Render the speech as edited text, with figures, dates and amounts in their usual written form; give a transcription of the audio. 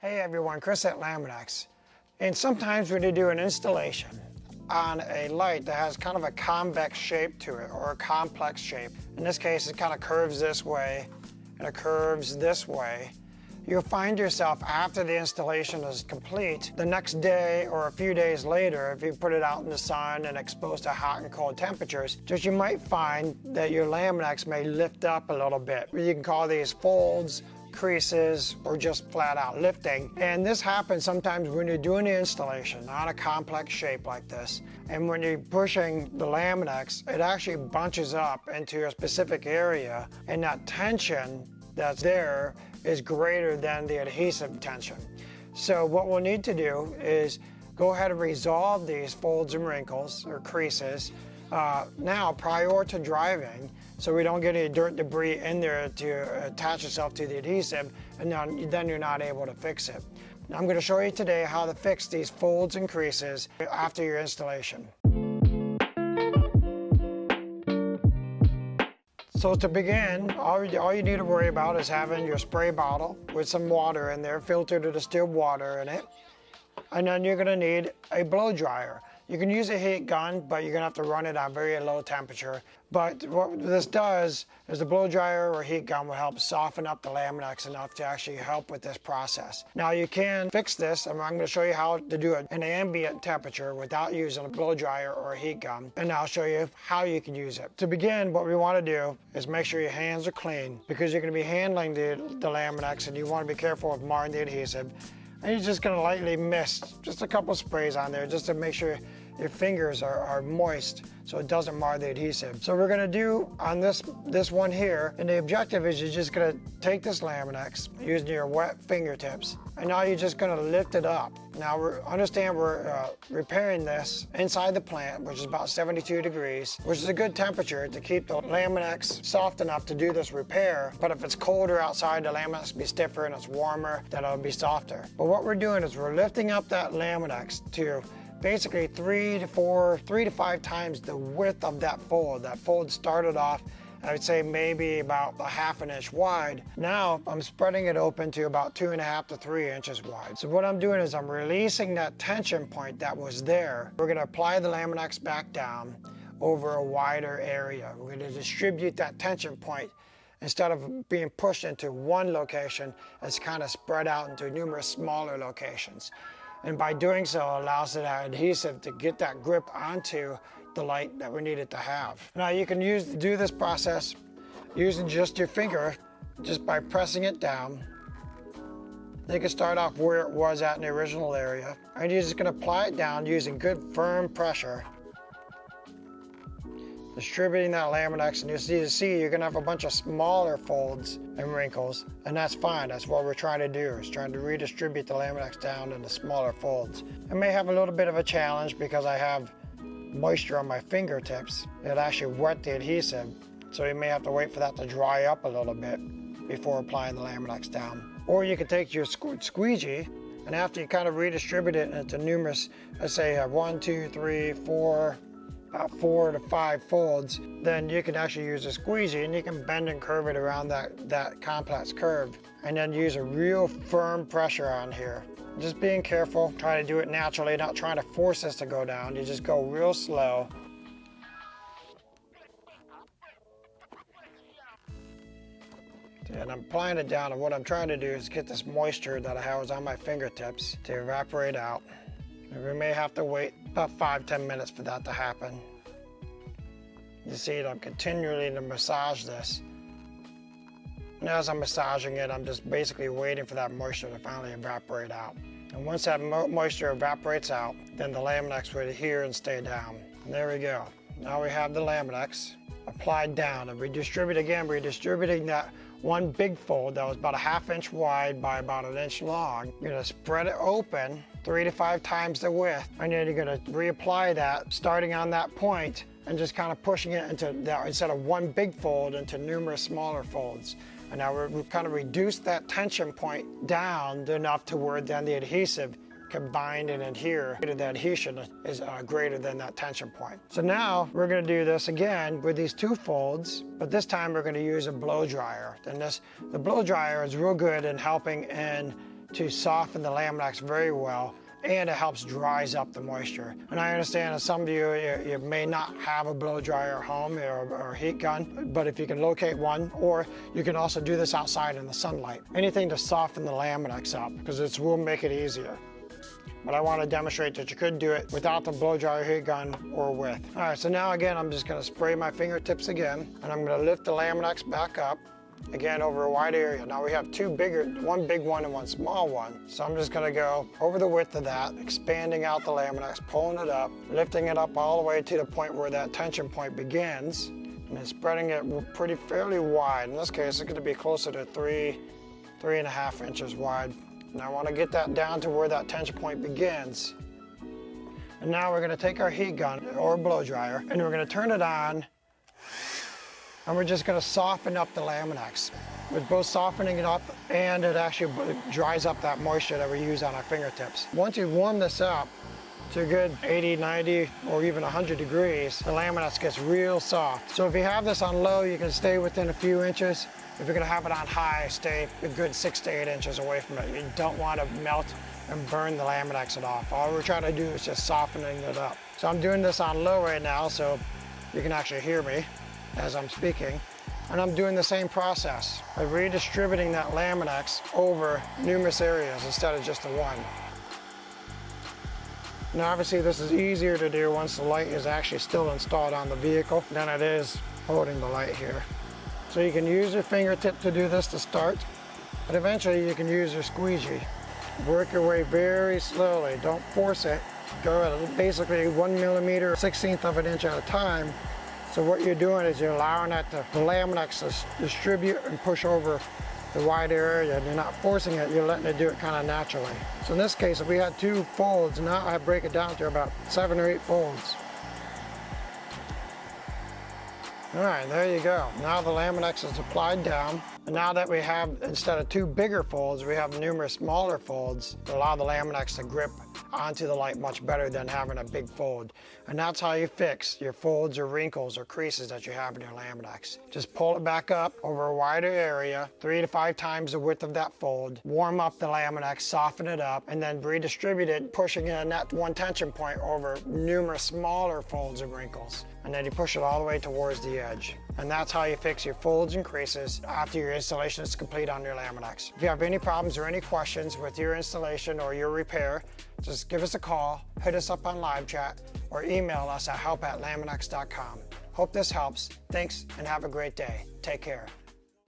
Hey everyone, Chris at Lamin-x. And sometimes when you do an installation on a light that has kind of a convex shape to it, or a complex shape, in this case it kind of curves this way and it curves this way, you'll find yourself after the installation is complete, the next day or a few days later, if you put it out in the sun and exposed to hot and cold temperatures, just you might find that your Lamin-x may lift up a little bit. You can call these folds, creases, or just flat out lifting. And this happens sometimes when you're doing the installation on a complex shape like this. And when you're pushing the Lamin-x, it actually bunches up into a specific area, and that tension that's there is greater than the adhesive tension. So what we'll need to do is go ahead and resolve these folds and wrinkles or creases now prior to driving, so we don't get any dirt debris in there to attach itself to the adhesive, and then you're not able to fix it. Now I'm going to show you today how to fix these folds and creases after your installation. So to begin, all you need to worry about is having your spray bottle with some water in there, filtered or distilled water in it. And then you're going to need a blow dryer. You can use a heat gun, but you're going to have to run it at very low temperature. But what this does is the blow dryer or heat gun will help soften up the Lamin-x enough to actually help with this process. Now you can fix this, and I'm going to show you how to do it in ambient temperature without using a blow dryer or a heat gun. And I'll show you how you can use it. To begin, what we want to do is make sure your hands are clean, because you're going to be handling the Lamin-x, and you want to be careful of marring the adhesive. And you're just going to lightly mist just a couple sprays on there just to make sure your fingers are moist so it doesn't mar the adhesive. So we're going to do on this one here, and the objective is you're just going to take this Lamin-x using your wet fingertips, and now you're just going to lift it up. Now understand we're repairing this inside the plant, which is about 72 degrees, which is a good temperature to keep the Lamin-x soft enough to do this repair. But if it's colder outside, the Lamin-x will be stiffer, and it's warmer, then it'll be softer. But what we're doing is we're lifting up that Lamin-x to basically 3 to 5 times the width of that fold. That fold started off, I would say, maybe about 1/2 inch wide. Now I'm spreading it open to about 2.5 to 3 inches wide. So what I'm doing is I'm releasing that tension point that was there. We're going to apply the Lamin-x back down over a wider area. We're going to distribute that tension point. Instead of being pushed into one location, it's kind of spread out into numerous smaller locations. And by doing so, it allows the adhesive to get that grip onto the light that we need it to have. Now you can do this process using just your finger, just by pressing it down. You can start off where it was at in the original area, and you're just going to apply it down using good firm pressure, distributing that Lamin-x. And you see you're going to have a bunch of smaller folds and wrinkles, and that's fine. That's what we're trying to do, is trying to redistribute the Lamin-x down into smaller folds. I may have a little bit of a challenge because I have moisture on my fingertips. It actually wet the adhesive, so you may have to wait for that to dry up a little bit before applying the Lamin-x down. Or you can take your squeegee, and after you kind of redistribute it into numerous, let's say 1, 2, 3, 4, about 4 to 5 folds, then you can actually use a squeegee, and you can bend and curve it around that complex curve, and then use a real firm pressure on here. Just being careful, try to do it naturally, not trying to force this to go down. You just go real slow. And I'm applying it down, and what I'm trying to do is get this moisture that I have on my fingertips to evaporate out. We may have to wait about 5-10 minutes for that to happen. You see I'm continually to massage this. And as I'm massaging it, I'm just basically waiting for that moisture to finally evaporate out. And once that moisture evaporates out, then the Lamin-x will adhere and stay down. And there we go. Now we have the Lamin-x applied down, and we're redistributing that one big fold that was about 1/2 inch wide by about 1 inch long. You're going to spread it open 3 to 5 times the width, and then you're going to reapply that starting on that point and just kind of pushing it into that, instead of one big fold, into numerous smaller folds. And now we've kind of reduced that tension point down enough to where then the adhesive can bind and adhere. The adhesion is greater than that tension point. So now we're going to do this again with these 2 folds, but this time we're going to use a blow dryer. And the blow dryer is real good in helping in to soften the Lamin-x very well, and it helps dries up the moisture. And I understand that some of you may not have a blow dryer at home or a heat gun, but if you can locate one, or you can also do this outside in the sunlight. Anything to soften the Lamin-x up, because it will make it easier. But I want to demonstrate that you could do it without the blow dryer, heat gun, or with. All right, so now again, I'm just going to spray my fingertips again, and I'm going to lift the Lamin-x back up, again over a wide area. Now we have two bigger, one big one and one small one. So I'm just going to go over the width of that, expanding out the Lamin-x, pulling it up, lifting it up all the way to the point where that tension point begins, and then spreading it fairly wide. In this case, it's going to be closer to 3.5 inches wide. And I want to get that down to where that tension point begins. And now we're going to take our heat gun or blow dryer, and we're going to turn it on, and we're just going to soften up the Lamin-x. With both softening it up, and it actually dries up that moisture that we use on our fingertips. Once you warm this up to a good 80, 90, or even 100 degrees, the Lamin-x gets real soft. So if you have this on low, you can stay within a few inches. If you're going to have it on high, stay a good 6 to 8 inches away from it. You don't want to melt and burn the Lamin-x off. All we're trying to do is just softening it up. So I'm doing this on low right now, so you can actually hear me as I'm speaking. And I'm doing the same process of redistributing that Lamin-x over numerous areas instead of just the one. Now obviously this is easier to do once the light is actually still installed on the vehicle than it is holding the light here. So you can use your fingertip to do this to start, but eventually you can use your squeegee. Work your way very slowly, don't force it. Go at basically 1 millimeter, 1/16 of an inch at a time. So what you're doing is you're allowing the Lamin-x to distribute and push over the wide area, and you're not forcing it, you're letting it do it kind of naturally. So in this case, if we had 2 folds, now I break it down to about 7 or 8 folds. All right, there you go. Now the Lamin-x is applied down. And now that we have, instead of 2 bigger folds, we have numerous smaller folds to allow the Lamin-x to grip onto the light much better than having a big fold. And that's how you fix your folds or wrinkles or creases that you have in your Lamin-x. Just pull it back up over a wider area, 3 to 5 times the width of that fold, warm up the Lamin-x, soften it up, and then redistribute it, pushing in that one tension point over numerous smaller folds and wrinkles. And then you push it all the way towards the edge. And that's how you fix your folds and creases after your installation is complete on your Lamin-x. If you have any problems or any questions with your installation or your repair, just give us a call, hit us up on live chat, or email us at help@laminx.com. Hope this helps. Thanks and have a great day. Take care.